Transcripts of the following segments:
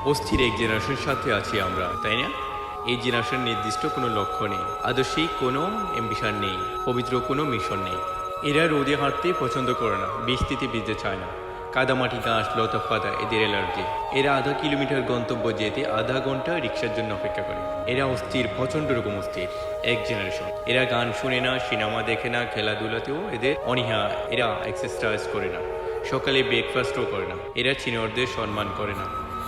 অস্থির এক জেনারেশনের সাথে আছি আমরা, তাই না? এই জেনারেশন নির্দিষ্ট কোনো লক্ষ্য নেই, আদর্শিক কোনো অ্যাম্বিশন নেই, পবিত্র কোনো মিশন নেই। এরা রোদে হাঁটতে পছন্দ করে না, বৃষ্টিতে ভিজতে চায় না, কাদামাটি ঘাস লতা পাতা এদের অ্যালার্জি। এরা আধা কিলোমিটার গন্তব্য যেতে আধা ঘন্টা রিক্সার জন্য অপেক্ষা করে। এরা অস্থির, প্রচণ্ড রকম অস্থির এক জেনারেশন। এরা গান শুনে না, সিনেমা দেখে না, খেলাধুলাতেও এদের অনীহা। এরা এক্সারসাইজ করে না, সকালে ব্রেকফাস্টও করে না। এরা সিনিয়রদের সম্মান করে না,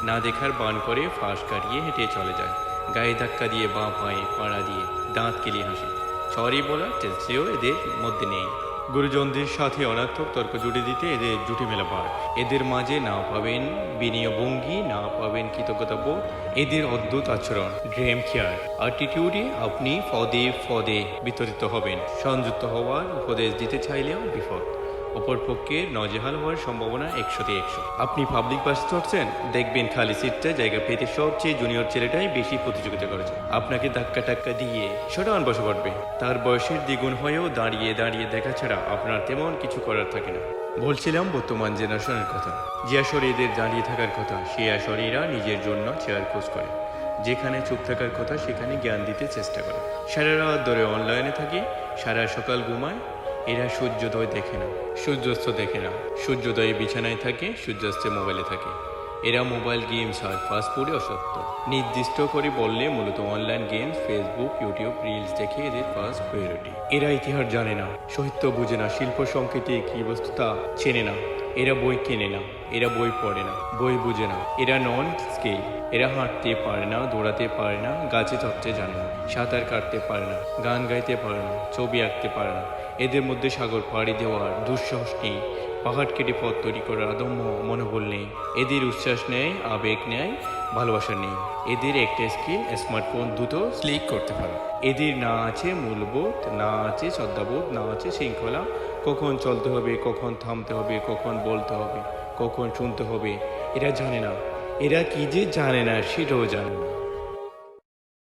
না দেখার বান করে ফাঁস কাটিয়ে হেঁটে চলে যায়, গায়ে ধাক্কা দিয়ে বাঁ পায়ে পাড়া দিয়ে দাঁত কেলিয়ে হাসে। সরি বলার চেষ্টাও এদের মধ্যে নেই। গুরুজনদের সাথে অনার্থক তর্ক জুড়ে দিতে এদের জুটি মেলা পার। এদের মাঝে না পাবেন বিনিয়োগ ভঙ্গি, না পাবেন কৃতজ্ঞতা বোধ। এদের অদ্ভুত আচরণ, ড্রেম কেয়ার অ্যাটিটিউডে আপনি ফদে ফদে বিতরিত হবেন। সংযুক্ত হওয়ার উপদেশ দিতে চাইলেও বিপদ। অপরপক্ষে নজেহাল হওয়ার সম্ভাবনা 100-তে 100। আপনি পাবলিক বাস চড়ছেন, দেখবেন খালি সিটটা জায়গা পেতে সবচেয়ে জুনিয়র ছেলেটাই বেশি প্রতিযোগিতা করেছে। আপনাকে ধাক্কা টাক্কা দিয়ে সরান বসে পড়বে। তার বয়সের দ্বিগুণ হয়েও দাঁড়িয়ে দাঁড়িয়ে দেখা ছাড়া আপনার তেমন কিছু করার থাকে না। বলছিলাম বর্তমান জেনারেশনের কথা, যে আসরে এদের দাঁড়িয়ে থাকার কথা, সে আসরে এরা নিজের জন্য চেয়ার খোঁজ করে। যেখানে চুপ থাকার কথা সেখানে জ্ঞান দিতে চেষ্টা করে। সারা রাত ধরে অনলাইনে থাকে, সারা সকাল ঘুমায়। এরা সূর্যোদয় দেখে না, সূর্যাস্ত দেখে না। সূর্যোদয়ে বিছানায় থাকে, সূর্যাস্তে মোবাইলে থাকে। এরা মোবাইল গেমস আর ফাস্টফুডে অসত্য। নির্দিষ্ট করে বললে মূলত online games, Facebook, YouTube reels দেখে এদের ফার্স্ট প্রায়োরিটি। এরা ইতিহাস জানে না, সাহিত্য বুঝে না, শিল্প সংকেতে কি বস্তুতা চেনে না। এরা বই কেনে না, এরা বই পড়ে না, বই বুঝে না। এরা নন স্কিল। এরা হাঁটতে পারে না, দৌড়াতে পারে না, গাছে চড়তে জানে না, সাঁতার কাটতে পারে না, গান গাইতে পারে না, ছবি আঁকতে পারে না। এদের মধ্যে সাগর পাড়ি দেওয়ার দুঃসাহস নেই, পাহাড় কেটে পথ তৈরি করার অদম্য মনোবল নেই। এদের উচ্ছ্বাস নেই, আবেগ নেই, ভালোবাসা নেই। এদের একটা স্কিল, স্মার্টফোন দ্রুত ক্লিক করতে পারে। এদের না আছে মূল্যবোধ, না আছে শ্রদ্ধাবোধ, না আছে শৃঙ্খলা। কখন চলতে হবে, কখন থামতে হবে, কখন বলতে হবে, কখন শুনতে হবে, এরা জানে না। এরা কি যে জানে না সেটাও জানে না।